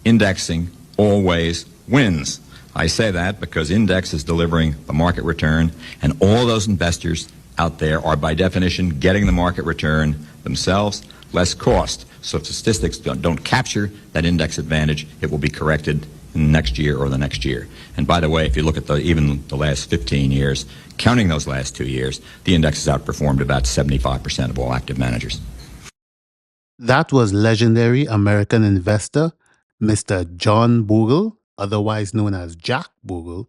indexing always wins. I say that because index is delivering the market return, and all those investors out there are by definition getting the market return themselves, less cost. So if statistics don't capture that index advantage, it will be corrected in the next year or the next year. And by the way, if you look at even the last 15 years, counting those last 2 years, the index has outperformed about 75% of all active managers. That was legendary American investor, Mr. John Bogle, otherwise known as Jack Bogle.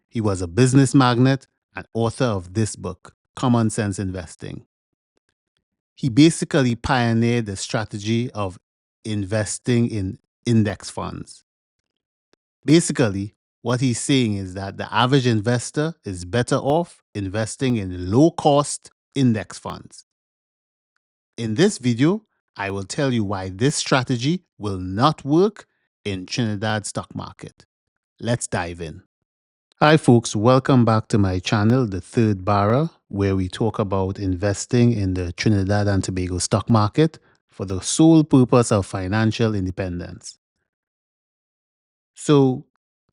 He was a business magnate and author of this book, Common Sense Investing. He basically pioneered the strategy of investing in index funds. Basically, what he's saying is that the average investor is better off investing in low-cost index funds. In this video, I will tell you why this strategy will not work in Trinidad stock market. Let's dive in. Hi folks, welcome back to my channel, The Third Bara, where we talk about investing in the Trinidad and Tobago stock market for the sole purpose of financial independence. So,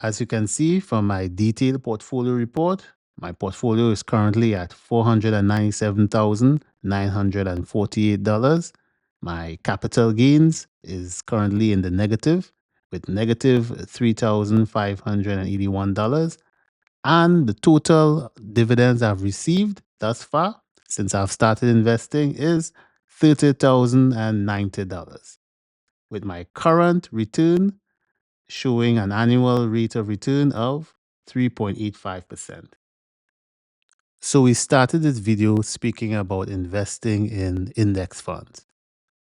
as you can see from my detailed portfolio report, my portfolio is currently at $497,948. My capital gains is currently in the negative with negative $3,581. And the total dividends I've received thus far since I've started investing is $30,090, with my current return showing an annual rate of return of 3.85%. So we started this video speaking about investing in index funds.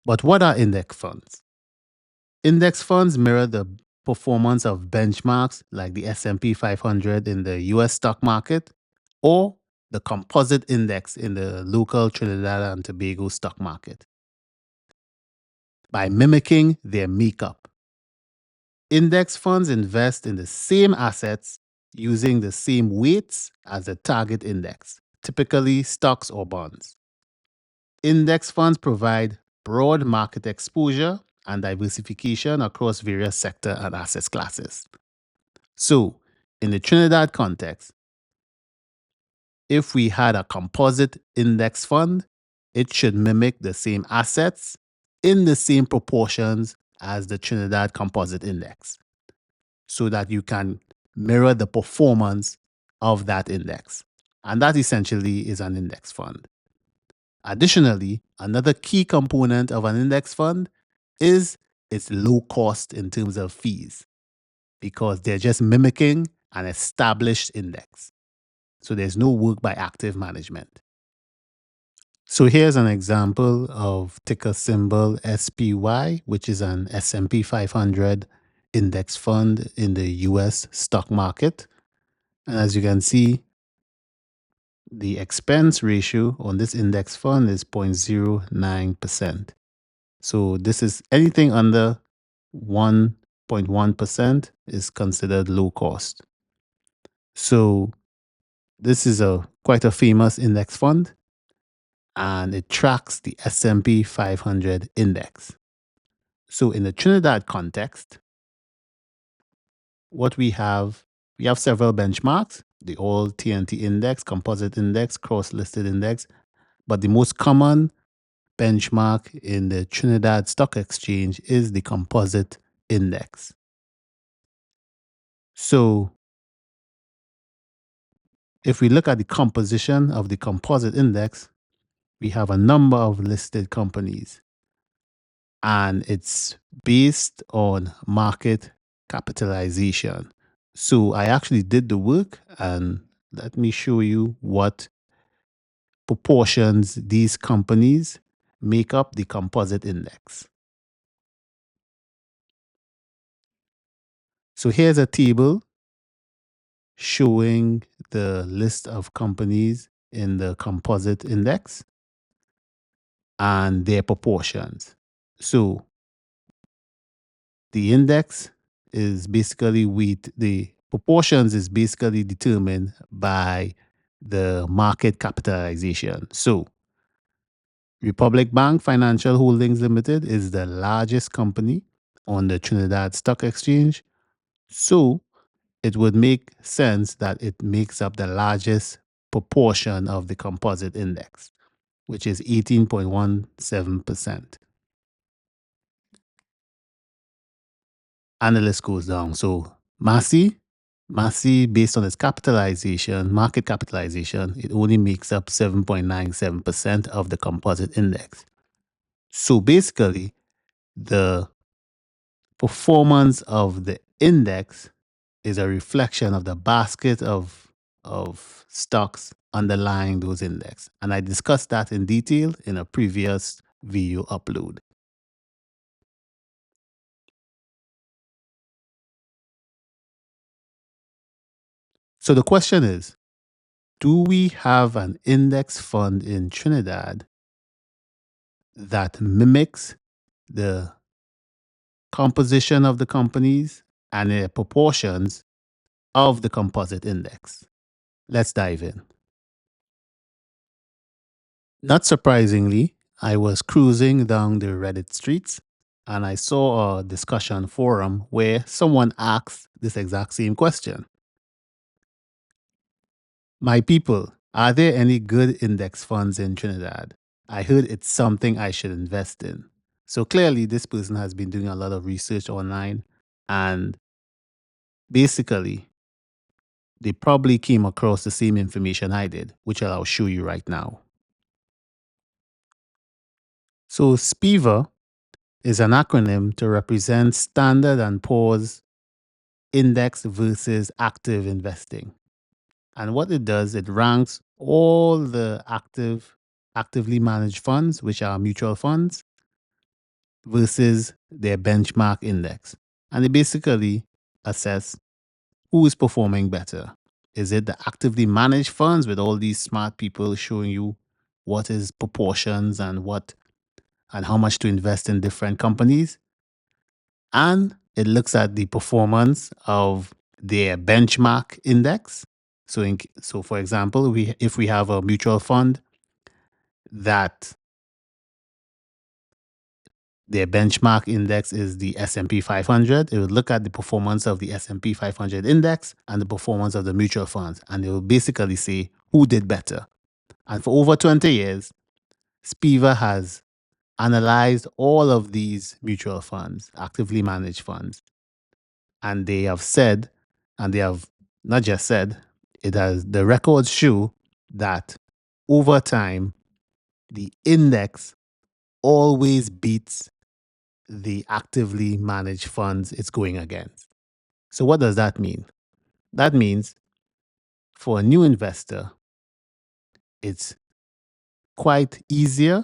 But what are index funds? Index funds mirror the performance of benchmarks like the S&P 500 in the US stock market or the composite index in the local Trinidad and Tobago stock market by mimicking their makeup. Index funds invest in the same assets using the same weights as the target index, typically stocks or bonds. Index funds provide broad market exposure and diversification across various sector and asset classes. So, in the Trinidad context, if we had a composite index fund, it should mimic the same assets in the same proportions as the Trinidad Composite Index, so that you can mirror the performance of that index. And that essentially is an index fund. Additionally, another key component of an index fund is its low cost in terms of fees, because they're just mimicking an established index. So there's no work by active management. So here's an example of ticker symbol SPY, which is an S&P 500 index fund in the US stock market. And as you can see, the expense ratio on this index fund is 0.09%. So this is anything under 1.1% is considered low cost. So this is quite a famous index fund, and it tracks the S&P 500 index. So in the Trinidad context, what we have several benchmarks, the all TNT index, composite index, cross-listed index, but the most common benchmark in the Trinidad Stock Exchange is the composite index. So if we look at the composition of the composite index, we have a number of listed companies, and it's based on market capitalization. So I actually did the work, and let me show you what proportions these companies make up the composite index. So here's a table showing the list of companies in the composite index and their proportions. So the index is basically the proportions is basically determined by the market capitalization. So Republic Bank Financial Holdings Limited is the largest company on the Trinidad Stock Exchange. So it would make sense that it makes up the largest proportion of the composite index, which is 18.17%. And the list goes down. So Massey, based on its capitalization, market capitalization, it only makes up 7.97% of the composite index. So basically, the performance of the index is a reflection of the basket of stocks underlying those index. And I discussed that in detail in a previous video upload. So the question is, do we have an index fund in Trinidad that mimics the composition of the companies and the proportions of the composite index? Let's dive in. Not surprisingly, I was cruising down the Reddit streets and I saw a discussion forum where someone asked this exact same question. My people, are there any good index funds in Trinidad? I heard it's something I should invest in. So clearly, this person has been doing a lot of research online and basically, they probably came across the same information I did, which I'll show you right now. So SPIVA is an acronym to represent Standard and Poor's Index versus Active Investing. And what it does, it ranks all the actively managed funds, which are mutual funds, versus their benchmark index. And they basically assess who is performing better. Is it the actively managed funds with all these smart people showing you what is proportions and how much to invest in different companies? And it looks at the performance of their benchmark index. So for example, if we have a mutual fund that their benchmark index is the S&P 500, it would look at the performance of the S&P 500 index and the performance of the mutual funds, and it will basically say who did better. And for over 20 years, SPIVA has analyzed all of these mutual funds, actively managed funds, and they have said, and they have not just said, the records show that over time, the index always beats the actively managed funds it's going against. So what does that mean? That means for a new investor, it's quite easier,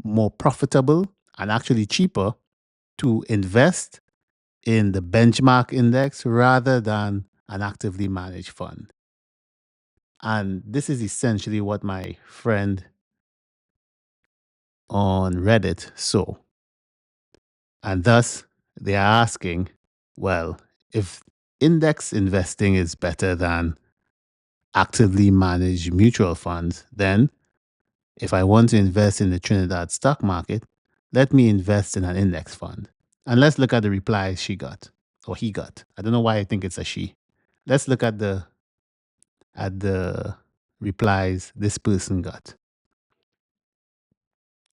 more profitable, and actually cheaper to invest in the benchmark index rather than an actively managed fund. And this is essentially what my friend on Reddit saw. And thus, they are asking, well, if index investing is better than actively managed mutual funds, then if I want to invest in the Trinidad stock market, let me invest in an index fund. And let's look at the replies she got, or he got. I don't know why I think it's a she. Let's look at the replies this person got.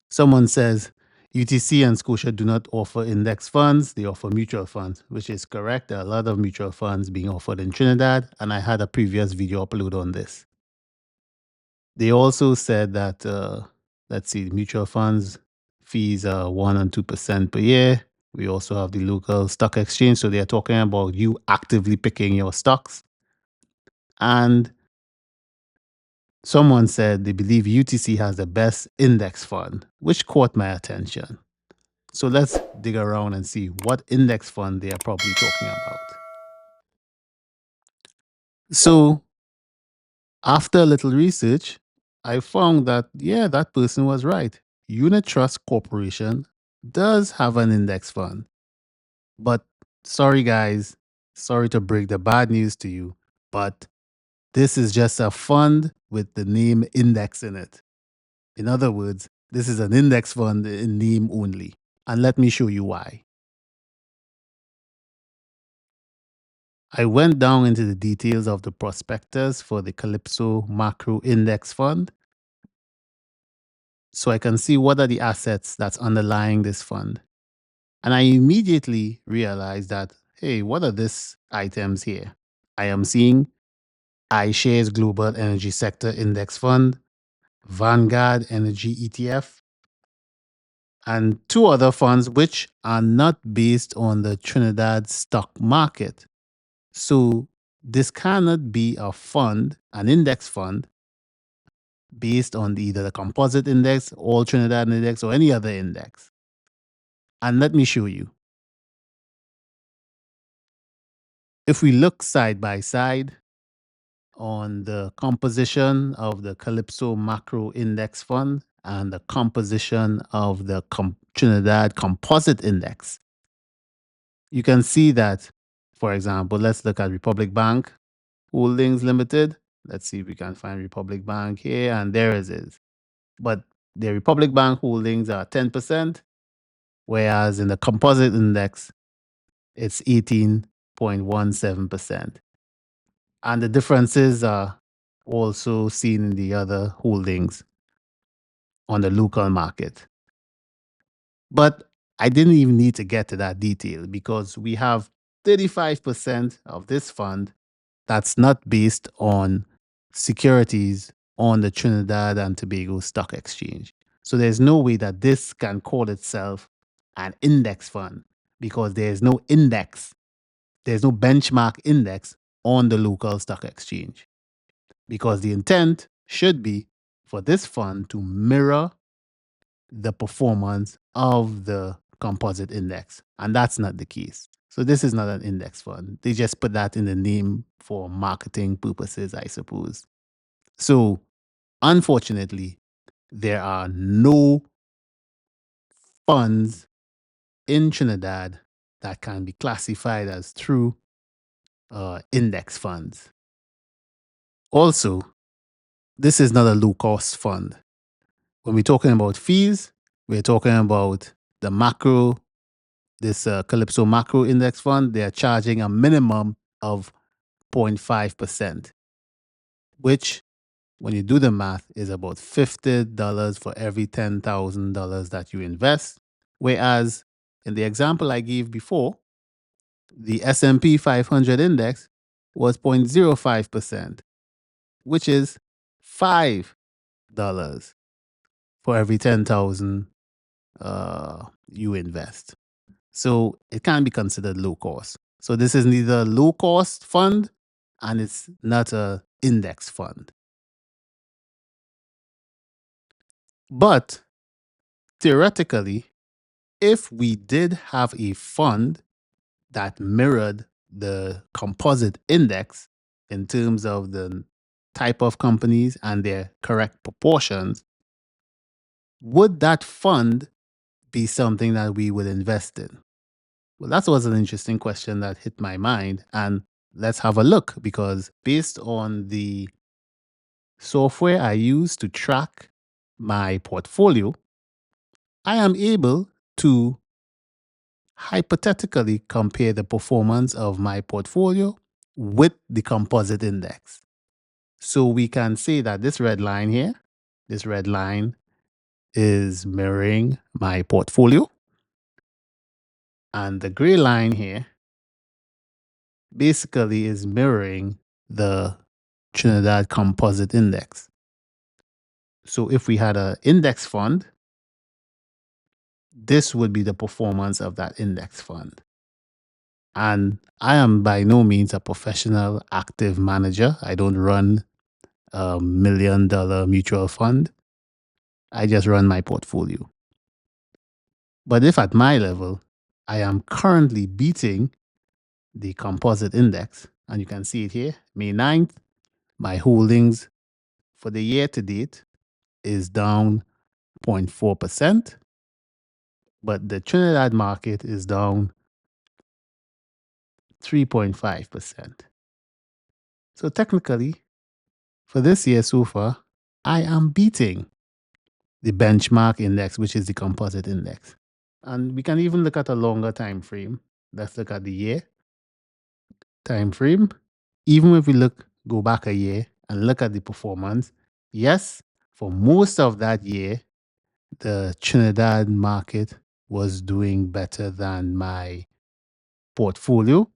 Someone says, UTC and Scotia do not offer index funds, they offer mutual funds, which is correct. There are a lot of mutual funds being offered in Trinidad, and I had a previous video upload on this. They also said that, let's see, mutual funds fees are 1% and 2% per year. We also have the local stock exchange, so they're talking about you actively picking your stocks. And someone said they believe UTC has the best index fund, which caught my attention. So let's dig around and see what index fund they are probably talking about. So after a little research, I found that, yeah, that person was right. Unit Trust Corporation does have an index fund. But sorry, guys, sorry to break the bad news to you, but this is just a fund with the name index in it. In other words, this is an index fund in name only. And let me show you why. I went down into the details of the prospectus for the Calypso Macro Index Fund so I can see what are the assets that's underlying this fund. And I immediately realized that, hey, what are these items here? I am seeing iShares Global Energy Sector Index Fund, Vanguard Energy ETF, and two other funds which are not based on the Trinidad stock market. So this cannot be a fund, an index fund, based on either the composite index, all Trinidad index, or any other index. And let me show you. If we look side by side on the composition of the Calypso Macro Index Fund and the composition of the Trinidad Composite Index, you can see that, for example, let's look at Republic Bank Holdings Limited. Let's see if we can find Republic Bank here, and there it is. But the Republic Bank holdings are 10%, whereas in the composite index, it's 18.17%. And the differences are also seen in the other holdings on the local market. But I didn't even need to get to that detail because we have 35% of this fund that's not based on securities on the Trinidad and Tobago Stock Exchange. So there's no way that this can call itself an index fund because there's no index, there's no benchmark index on the local stock exchange. Because the intent should be for this fund to mirror the performance of the composite index. And that's not the case. So this is not an index fund. They just put that in the name for marketing purposes, I suppose. So unfortunately, there are no funds in Trinidad that can be classified as true index funds. Also, this is not a low cost fund. When we're talking about fees, we're talking about the macro, this Calypso Macro Index Fund. They're charging a minimum of 0.5%, which, when you do the math, is about $50 for every $10,000 that you invest. Whereas in the example I gave before, the S&P 500 index was 0.05%, which is $5 for every 10,000 you invest. So it can be considered low cost. So this is neither a low cost fund and it's not a index fund. But theoretically, if we did have a fund that mirrored the composite index in terms of the type of companies and their correct proportions, would that fund be something that we would invest in? Well, that was an interesting question that hit my mind. And let's have a look, because based on the software I use to track my portfolio, I am able to hypothetically compare the performance of my portfolio with the composite index. So we can say that this red line here, this red line is mirroring my portfolio. And the gray line here basically is mirroring the Trinidad Composite Index. So if we had an index fund, this would be the performance of that index fund. And I am by no means a professional active manager. I don't run a $1 million mutual fund. I just run my portfolio. But if at my level, I am currently beating the composite index, and you can see it here, May 9th, my holdings for the year to date is down 0.4%, but the Trinidad market is down 3.5%. So technically, for this year so far, I am beating the benchmark index, which is the composite index. And we can even look at a longer time frame. Let's look at the year. time frame, even if we go back a year and look at the performance, yes, for most of that year, the Trinidad market was doing better than my portfolio.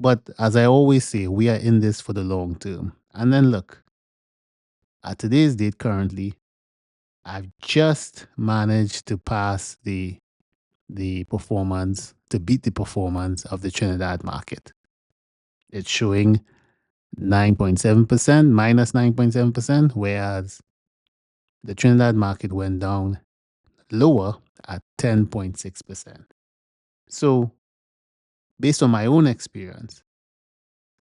But as I always say, we are in this for the long term. And then look, at today's date currently, I've just managed to pass the performance, to beat the performance of the Trinidad market. It's showing 9.7%, minus 9.7%, whereas the Trinidad market went down lower at 10.6%. So, based on my own experience,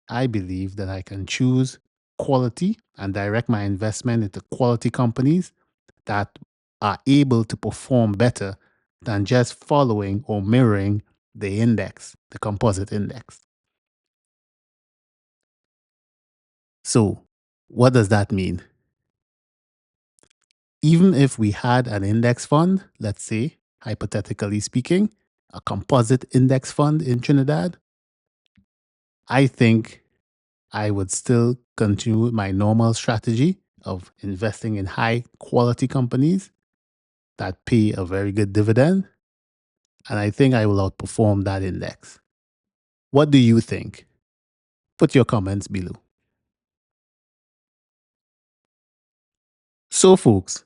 I believe that I can choose quality and direct my investment into quality companies that are able to perform better than just following or mirroring the index, the composite index. So, what does that mean? Even if we had an index fund, let's say, hypothetically speaking, a composite index fund in Trinidad, I think I would still continue with my normal strategy of investing in high quality companies that pay a very good dividend. And I think I will outperform that index. What do you think? Put your comments below. So, folks,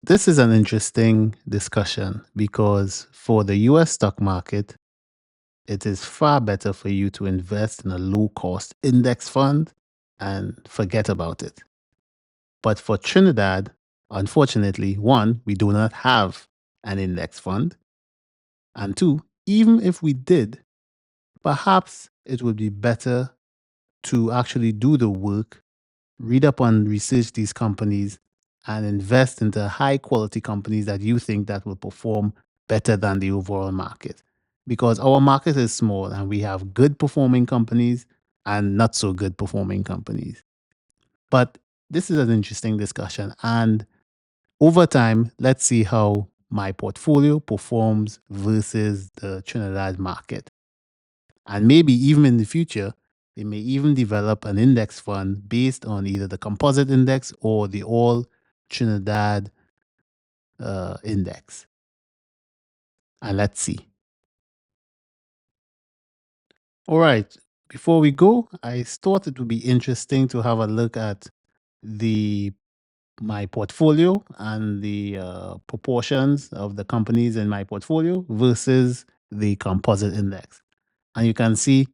this is an interesting discussion because for the US stock market, it is far better for you to invest in a low cost index fund and forget about it. But for Trinidad, unfortunately, one, we do not have an index fund. And two, even if we did, perhaps it would be better to actually do the work, read up on research these companies, and invest into high quality companies that you think that will perform better than the overall market. Because our market is small and we have good performing companies and not so good performing companies. But this is an interesting discussion. And over time, let's see how my portfolio performs versus the Trinidad market. And maybe even in the future, they may even develop an index fund based on either the composite index or the all Trinidad index. And let's see. All right. Before we go, I thought it would be interesting to have a look at my portfolio and the proportions of the companies in my portfolio versus the composite index. And you can see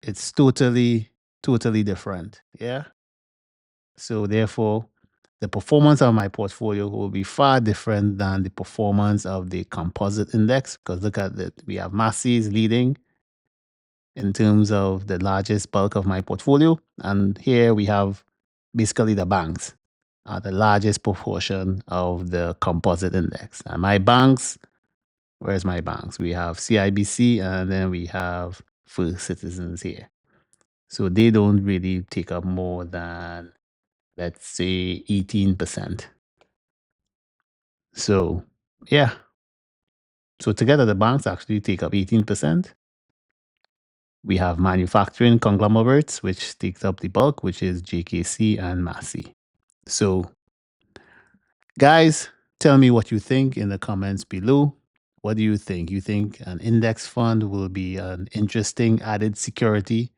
it's totally different. Yeah. So therefore, the performance of my portfolio will be far different than the performance of the composite index. Because look at it, we have Massey's leading in terms of the largest bulk of my portfolio. And here we have basically the banks, the largest proportion of the composite index. And my banks, where's my banks? We have CIBC and then we have First Citizens here. So they don't really take up more than, let's say, 18%. So, yeah. So together the banks actually take up 18%. We have manufacturing conglomerates, which takes up the bulk, which is JKC and Massey. So, guys, tell me what you think in the comments below. What do you think? You think an index fund will be an interesting added security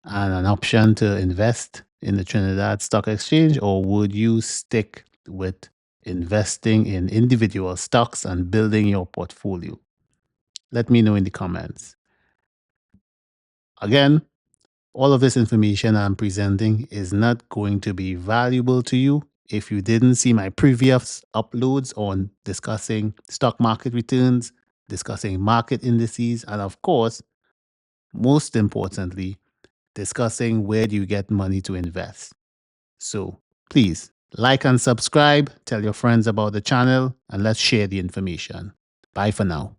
and an option to invest in the Trinidad Stock Exchange, or would you stick with investing in individual stocks and building your portfolio? Let me know in the comments. Again, all of this information I'm presenting is not going to be valuable to you if you didn't see my previous uploads on discussing stock market returns, discussing market indices, and of course, most importantly, discussing where do you get money to invest. So please like and subscribe, tell your friends about the channel, and let's share the information. Bye for now.